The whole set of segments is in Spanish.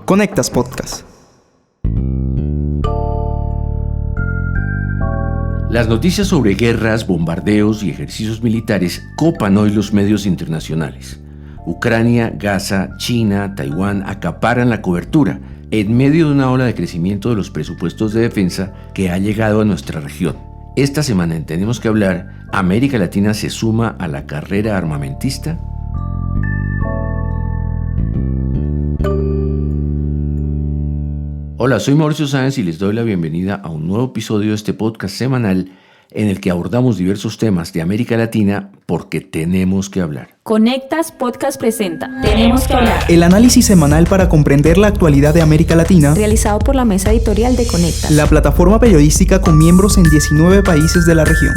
Conectas Podcast. Las noticias sobre guerras, bombardeos y ejercicios militares copan hoy los medios internacionales. Ucrania, Gaza, China, Taiwán acaparan la cobertura en medio de una ola de crecimiento de los presupuestos de defensa que ha llegado a nuestra región. Esta semana en Tenemos que hablar, ¿América Latina se suma a la carrera armamentista? Hola, soy Mauricio Sáenz y les doy la bienvenida a un nuevo episodio de este podcast semanal en el que abordamos diversos temas de América Latina porque tenemos que hablar. Conectas Podcast presenta Tenemos que hablar. El análisis semanal para comprender la actualidad de América Latina, Realizado por la mesa editorial de Conectas, la plataforma periodística con miembros en 19 países de la región.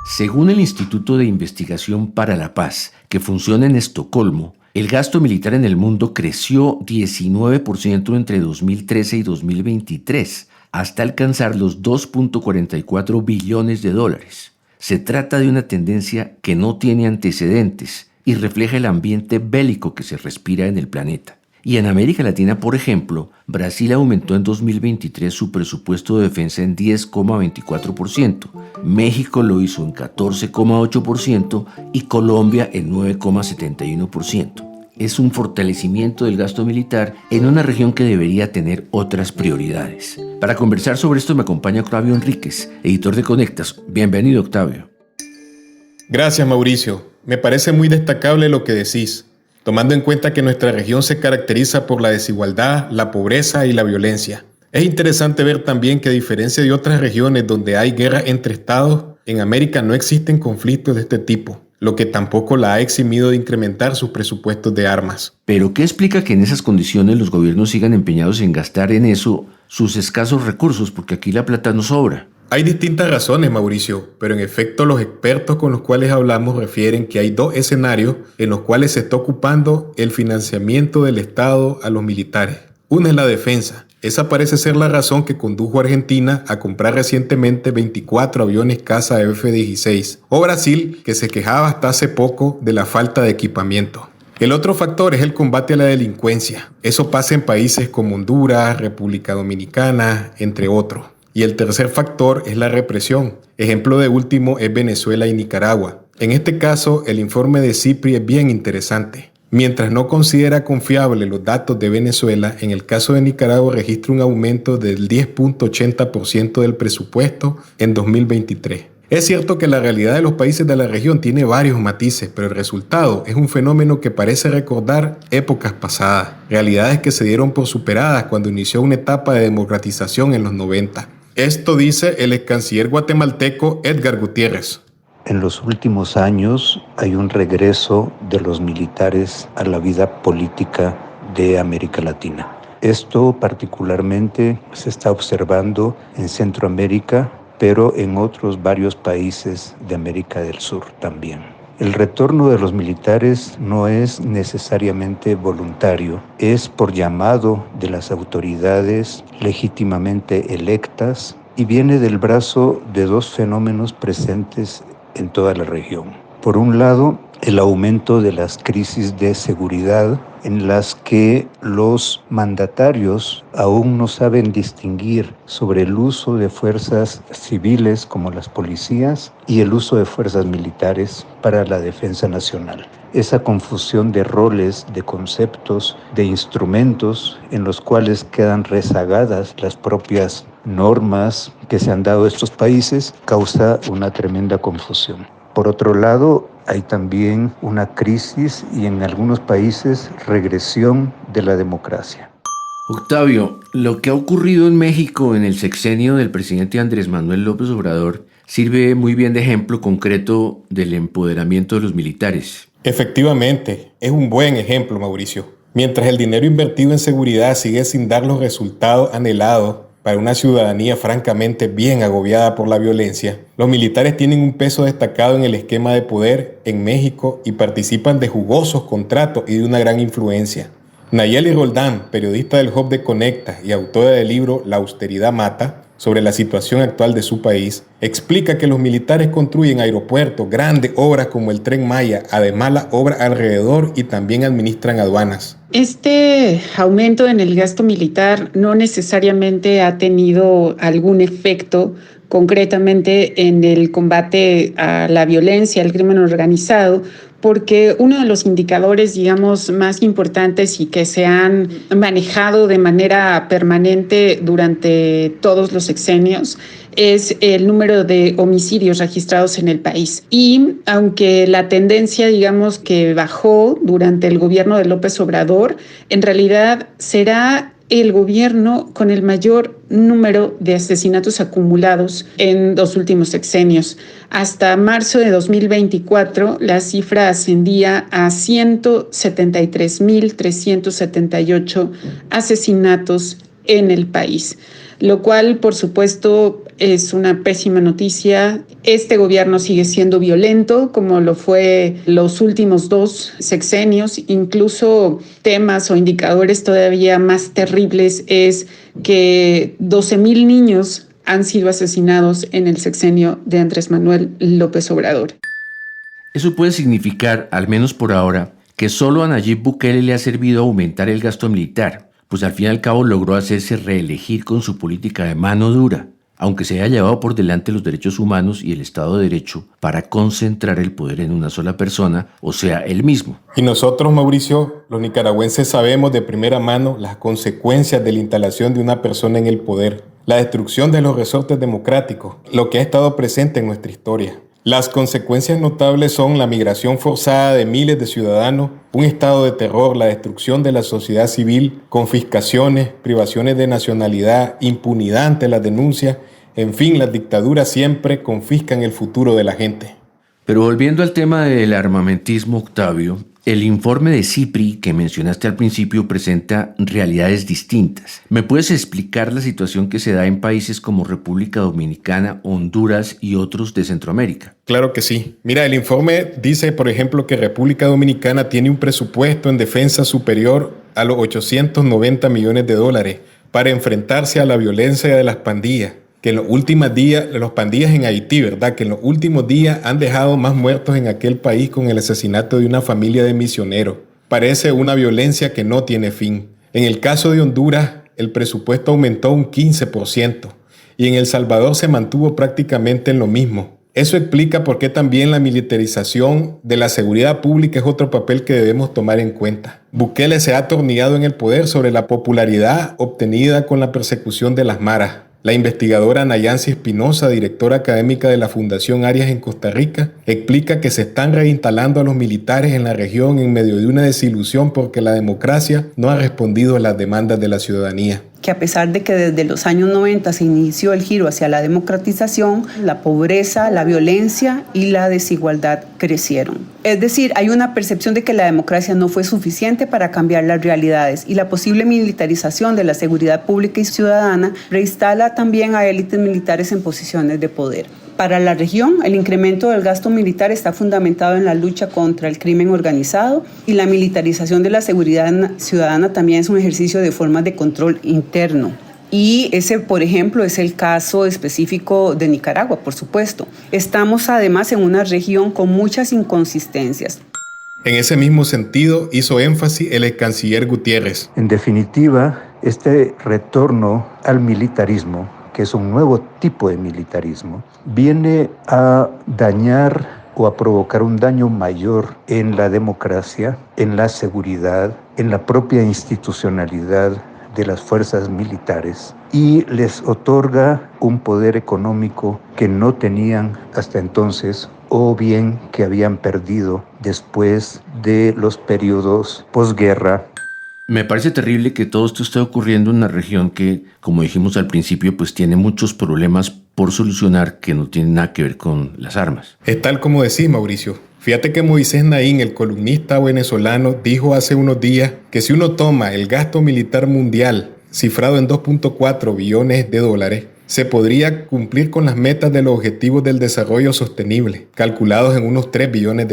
Según el Instituto de Investigación para la Paz, que funciona en Estocolmo, el gasto militar en el mundo creció 19% entre 2013 y 2023, hasta alcanzar los 2.44 billones de dólares. Se trata de una tendencia que no tiene antecedentes y refleja el ambiente bélico que se respira en el planeta. Y en América Latina, por ejemplo, Brasil aumentó en 2023 su presupuesto de defensa en 10,24%, México lo hizo en 14,8% y Colombia en 9,71%. Es un fortalecimiento del gasto militar en una región que debería tener otras prioridades. Para conversar sobre esto me acompaña Octavio Enríquez, editor de Conectas. Bienvenido, Octavio. Gracias, Mauricio. Me parece muy destacable lo que decís, tomando en cuenta que nuestra región se caracteriza por la desigualdad, la pobreza y la violencia. Es interesante ver también que a diferencia de otras regiones donde hay guerra entre estados, en América no existen conflictos de este tipo, lo que tampoco la ha eximido de incrementar sus presupuestos de armas. ¿Pero qué explica que en esas condiciones los gobiernos sigan empeñados en gastar en eso sus escasos recursos? Porque aquí la plata no sobra. Hay distintas razones, Mauricio, pero en efecto los expertos con los cuales hablamos refieren que hay dos escenarios en los cuales se está ocupando el financiamiento del Estado a los militares. Una es la defensa. Esa parece ser la razón que condujo a Argentina a comprar recientemente 24 aviones caza F-16, o Brasil, que se quejaba hasta hace poco de la falta de equipamiento. El otro factor es el combate a la delincuencia. Eso pasa en países como Honduras, República Dominicana, entre otros. Y el tercer factor es la represión. Ejemplo de último es Venezuela y Nicaragua. En este caso, el informe de CIPRI es bien interesante. Mientras no considera confiable los datos de Venezuela, en el caso de Nicaragua registra un aumento del 10.80% del presupuesto en 2023. Es cierto que la realidad de los países de la región tiene varios matices, pero el resultado es un fenómeno que parece recordar épocas pasadas, realidades que se dieron por superadas cuando inició una etapa de democratización en los 90. Esto dice el ex canciller guatemalteco Edgar Gutiérrez. En los últimos años hay un regreso de los militares a la vida política de América Latina. Esto particularmente se está observando en Centroamérica, pero en otros varios países de América del Sur también. El retorno de los militares no es necesariamente voluntario, es por llamado de las autoridades legítimamente electas y viene del brazo de dos fenómenos presentes en toda la región. Por un lado, el aumento de las crisis de seguridad en las que los mandatarios aún no saben distinguir sobre el uso de fuerzas civiles como las policías y el uso de fuerzas militares para la defensa nacional. Esa confusión de roles, de conceptos, de instrumentos en los cuales quedan rezagadas las propias normas que se han dado a estos países causa una tremenda confusión. Por otro lado, hay también una crisis y en algunos países regresión de la democracia. Octavio, lo que ha ocurrido en México en el sexenio del presidente Andrés Manuel López Obrador sirve muy bien de ejemplo concreto del empoderamiento de los militares. Efectivamente, es un buen ejemplo, Mauricio. Mientras el dinero invertido en seguridad sigue sin dar los resultados anhelados para una ciudadanía francamente bien agobiada por la violencia, los militares tienen un peso destacado en el esquema de poder en México y participan de jugosos contratos y de una gran influencia. Nayeli Roldán, periodista del Hub de Conectas y autora del libro La austeridad mata, sobre la situación actual de su país, explica que los militares construyen aeropuertos, grandes obras como el Tren Maya, además las obras alrededor y también administran aduanas. Este aumento en el gasto militar no necesariamente ha tenido algún efecto concretamente en el combate a la violencia, al crimen organizado, porque uno de los indicadores, digamos, más importantes y que se han manejado de manera permanente durante todos los sexenios es el número de homicidios registrados en el país. Y aunque la tendencia, digamos, que bajó durante el gobierno de López Obrador, en realidad será el gobierno con el mayor número de asesinatos acumulados en los últimos sexenios. Hasta marzo de 2024, la cifra ascendía a 173.378 asesinatos en el país, lo cual, por supuesto, es una pésima noticia. Este gobierno sigue siendo violento, como lo fue los últimos 2 sexenios. Incluso temas o indicadores todavía más terribles es que 12,000 niños han sido asesinados en el sexenio de Andrés Manuel López Obrador. Eso puede significar, al menos por ahora, que solo a Nayib Bukele le ha servido aumentar el gasto militar, pues al fin y al cabo logró hacerse reelegir con su política de mano dura, aunque se haya llevado por delante los derechos humanos y el Estado de Derecho para concentrar el poder en una sola persona, o sea, él mismo. Y nosotros, Mauricio, los nicaragüenses sabemos de primera mano las consecuencias de la instalación de una persona en el poder, la destrucción de los resortes democráticos, lo que ha estado presente en nuestra historia. Las consecuencias notables son la migración forzada de miles de ciudadanos, un estado de terror, la destrucción de la sociedad civil, confiscaciones, privaciones de nacionalidad, impunidad ante las denuncias. En fin, las dictaduras siempre confiscan el futuro de la gente. Pero volviendo al tema del armamentismo, Octavio, el informe de CIPRI que mencionaste al principio presenta realidades distintas. ¿Me puedes explicar la situación que se da en países como República Dominicana, Honduras y otros de Centroamérica? Claro que sí. Mira, el informe dice, por ejemplo, que República Dominicana tiene un presupuesto en defensa superior a los $890 millones para enfrentarse a la violencia de las pandillas. Que en los últimos días, los pandillas en Haití, ¿verdad? Que en los últimos días han dejado más muertos en aquel país con el asesinato de una familia de misioneros. Parece una violencia que no tiene fin. En el caso de Honduras, el presupuesto aumentó un 15% y en El Salvador se mantuvo prácticamente en lo mismo. Eso explica por qué también la militarización de la seguridad pública es otro papel que debemos tomar en cuenta. Bukele se ha atornillado en el poder sobre la popularidad obtenida con la persecución de las maras. La investigadora Nayansi Espinosa, directora académica de la Fundación Arias en Costa Rica, explica que se están reinstalando a los militares en la región en medio de una desilusión porque la democracia no ha respondido a las demandas de la ciudadanía. Que a pesar de que desde los años 90 se inició el giro hacia la democratización, la pobreza, la violencia y la desigualdad crecieron. Es decir, hay una percepción de que la democracia no fue suficiente para cambiar las realidades y la posible militarización de la seguridad pública y ciudadana reinstala también a élites militares en posiciones de poder. Para la región, el incremento del gasto militar está fundamentado en la lucha contra el crimen organizado y la militarización de la seguridad ciudadana también es un ejercicio de formas de control interno. Y ese, por ejemplo, es el caso específico de Nicaragua, por supuesto. Estamos además en una región con muchas inconsistencias. En ese mismo sentido, hizo énfasis el ex canciller Gutiérrez. En definitiva, este retorno al militarismo, que es un nuevo tipo de militarismo, viene a dañar o a provocar un daño mayor en la democracia, en la seguridad, en la propia institucionalidad de las fuerzas militares y les otorga un poder económico que no tenían hasta entonces o bien que habían perdido después de los periodos posguerra. Me parece terrible que todo esto esté ocurriendo en una región que, como dijimos al principio, pues tiene muchos problemas por solucionar que no tienen nada que ver con las armas. Es tal como decís, Mauricio. Fíjate que Moisés Naín, el columnista venezolano, dijo hace unos días que si uno toma el gasto militar mundial cifrado en $2.4 billones, se podría cumplir con las metas de los Objetivos del Desarrollo Sostenible, calculados en unos $3 billones.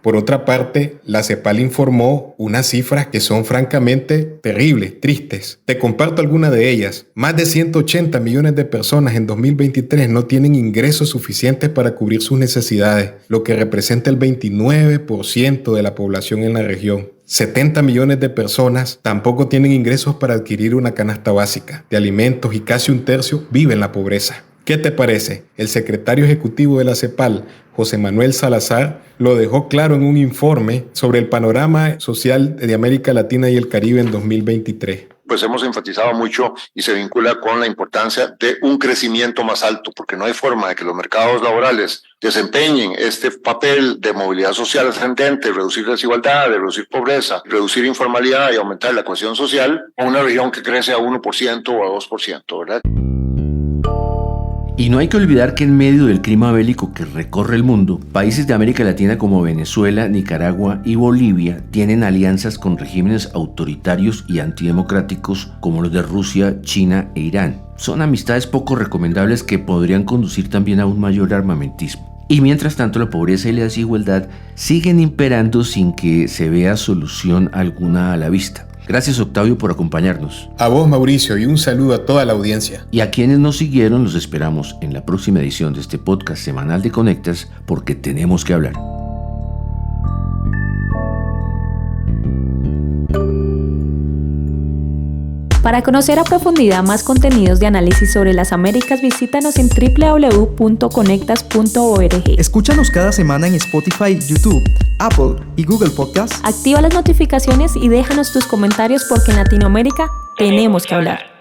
Por otra parte, la CEPAL informó unas cifras que son francamente terribles, tristes. Te comparto algunas de ellas. Más de 180 millones de personas en 2023 no tienen ingresos suficientes para cubrir sus necesidades, lo que representa el 29% de la población en la región. 70 millones de personas tampoco tienen ingresos para adquirir una canasta básica de alimentos y casi un tercio vive en la pobreza. ¿Qué te parece? El secretario ejecutivo de la CEPAL, José Manuel Salazar, lo dejó claro en un informe sobre el panorama social de América Latina y el Caribe en 2023. Pues hemos enfatizado mucho y se vincula con la importancia de un crecimiento más alto, porque no hay forma de que los mercados laborales desempeñen este papel de movilidad social ascendente, reducir desigualdad, de reducir pobreza, reducir informalidad y aumentar la cohesión social, a una región que crece a 1% o a 2%, ¿verdad? Y no hay que olvidar que en medio del clima bélico que recorre el mundo, países de América Latina como Venezuela, Nicaragua y Bolivia tienen alianzas con regímenes autoritarios y antidemocráticos como los de Rusia, China e Irán. Son amistades poco recomendables que podrían conducir también a un mayor armamentismo. Y mientras tanto, la pobreza y la desigualdad siguen imperando sin que se vea solución alguna a la vista. Gracias, Octavio, por acompañarnos. A vos, Mauricio, y un saludo a toda la audiencia. Y a quienes nos siguieron, los esperamos en la próxima edición de este podcast semanal de Conectas, porque tenemos que hablar. Para conocer a profundidad más contenidos de análisis sobre las Américas, visítanos en www.conectas.org. Escúchanos cada semana en Spotify, YouTube, Apple y Google Podcasts. Activa las notificaciones y déjanos tus comentarios porque en Latinoamérica tenemos que hablar.